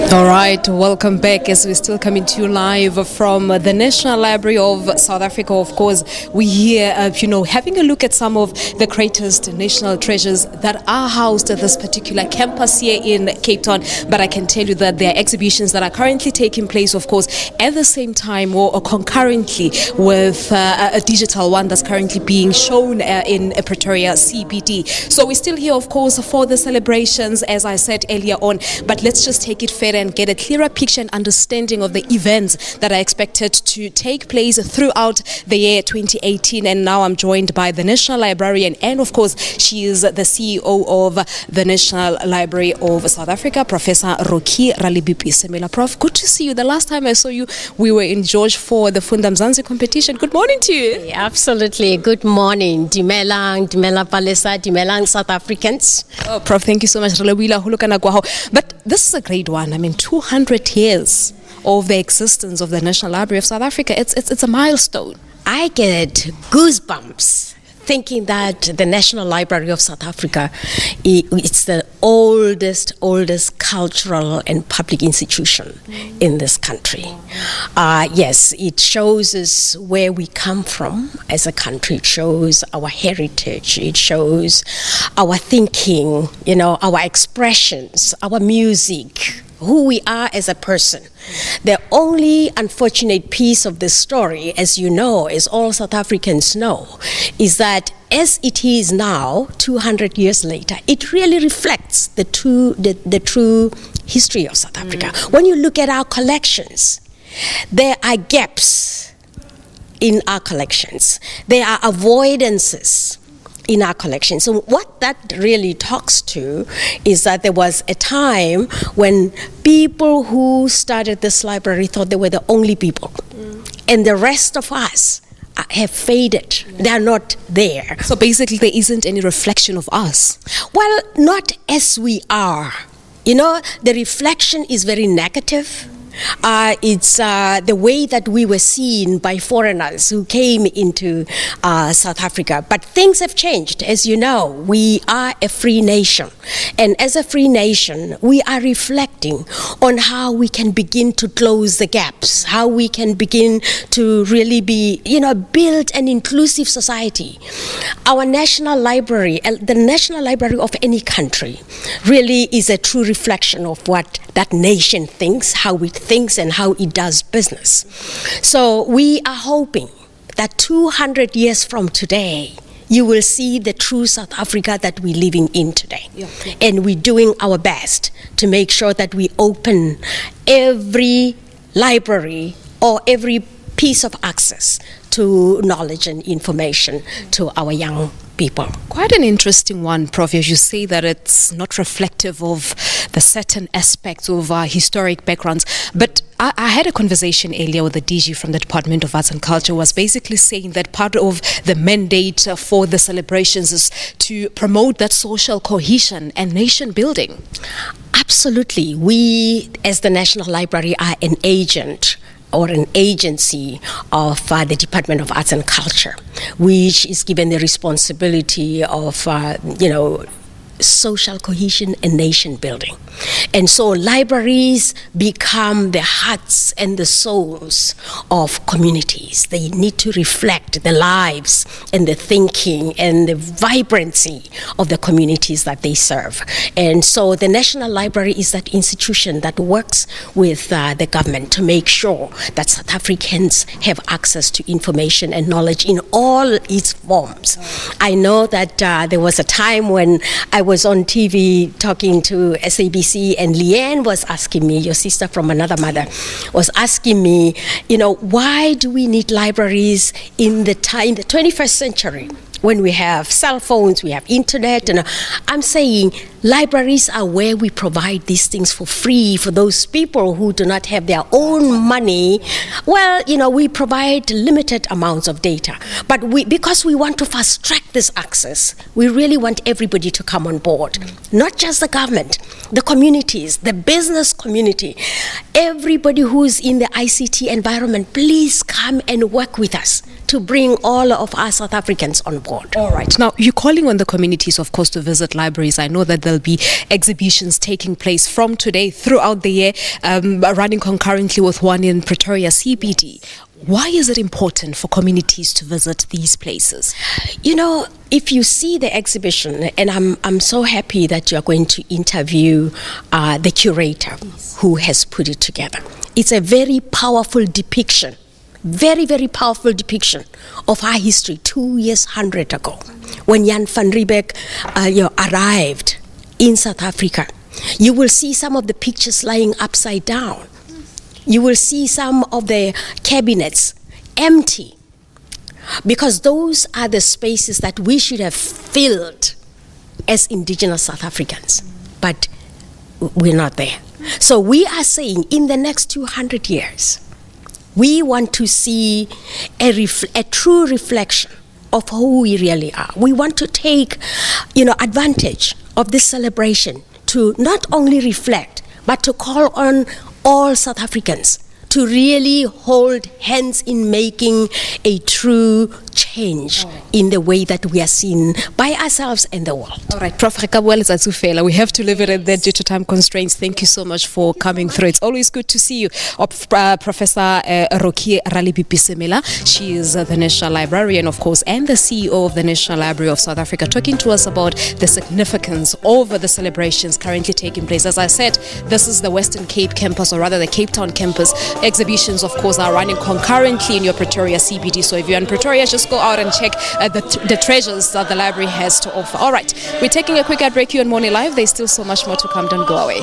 All right, welcome back as we're still coming to you live from the National Library of South Africa. Of course, we're here, having a look at some of the greatest national treasures that are housed at this particular campus here in Cape Town. But I can tell you that there are exhibitions that are currently taking place, of course, at the same time or concurrently with a digital one that's currently being shown in Pretoria CBD. So we're still here, of course, for the celebrations, as I said earlier on. But let's just take it further and get a clearer picture and understanding of the events that are expected to take place throughout the year 2018. And now I'm joined by the National Librarian, and of course she is the CEO of the National Library of South Africa, Professor Ralebipi-Simela. Prof, good to see you. The last time I saw you, we were in George for the Funda Mzansi competition. Good morning to you. Yeah, absolutely. Good morning. Dimelang Palesa, Dimelang South Africans. Oh, Prof, thank you so much. But this is a great one. I mean, 200 years of the existence of the National Library of South Africa. It's a milestone. I get goosebumps thinking that the National Library of South Africa, it's the oldest cultural and public institution in this country. Yes, it shows us where we come from as a country. It shows our heritage. It shows our thinking, our expressions, our music, who we are as a person. The only unfortunate piece of the story, as you know, as all South Africans know, is that as it is now, 200 years later, it really reflects the true history of South Africa. When you look at our collections, there are gaps in our collections. There are avoidances in our collection. So what that really talks to is that there was a time when people who started this library thought they were the only people. And the rest of us have faded. They are not there. So basically there isn't any reflection of us. Well, not as we are. The reflection is very negative. It's the way that we were seen by foreigners who came into South Africa. But things have changed. As you know, we are a free nation. And as a free nation, we are reflecting on how we can begin to close the gaps, how we can begin to really be, build an inclusive society. Our National Library, the National Library of any country, really is a true reflection of what that nation thinks, how it thinks, and how it does business. So we are hoping that 200 years from today, you will see the true South Africa that we're living in today. Yeah. And we're doing our best to make sure that we open every library or every piece of access to knowledge and information to our young people. Quite an interesting one, Prof, as you say that it's not reflective of the certain aspects of our historic backgrounds. But I had a conversation earlier with the DG from the Department of Arts and Culture, was basically saying that part of the mandate for the celebrations is to promote that social cohesion and nation building. Absolutely. We, as the National Library, are an agent or an agency of the Department of Arts and Culture, which is given the responsibility of, social cohesion and nation building. And so libraries become the hearts and the souls of communities. They need to reflect the lives and the thinking and the vibrancy of the communities that they serve. And so the National Library is that institution that works with the government to make sure that South Africans have access to information and knowledge in all its forms. I know that there was a time when I was on TV talking to SABC, and Leanne was asking me, your sister from another mother, was asking me, why do we need libraries in the 21st century When we have cell phones, we have internet, and I'm saying libraries are where we provide these things for free for those people who do not have their own money. Well, we provide limited amounts of data, but because we want to fast track this access, we really want everybody to come on board, not just the government, the communities, the business community, everybody who's in the ICT environment. Please come and work with us to bring all of our South Africans on board. All right. Now, you're calling on the communities, of course, to visit libraries. I know that there'll be exhibitions taking place from today throughout the year, running concurrently with one in Pretoria CBD. Why is it important for communities to visit these places? If you see the exhibition, and I'm so happy that you're going to interview the curator who has put it together. It's a very powerful depiction, very, very powerful depiction of our history 200 ago, when Jan van Riebeeck arrived in South Africa. You will see some of the pictures lying upside down. You will see some of the cabinets empty, because those are the spaces that we should have filled as indigenous South Africans, but we're not there. So we are saying in the next 200 years, we want to see a true reflection of who we really are. We want to take, advantage of this celebration to not only reflect, but to call on all South Africans to really hold hands in making a true change in the way that we are seen by ourselves and the world. All right, Prof. We have to leave it at that due to time constraints. Thank you so much for coming through. It's always good to see you. Professor Ralebipi-Simela. She is the National Librarian, of course, and the CEO of the National Library of South Africa, talking to us about the significance of the celebrations currently taking place. As I said, this is the Western Cape campus, or rather the Cape Town campus. Exhibitions, of course, are running concurrently in your Pretoria CBD. So if you're in Pretoria, just go out and check the treasures that the library has to offer. All right, we're taking a quick ad break here on Morning Live. There's still so much more to come. Don't go away.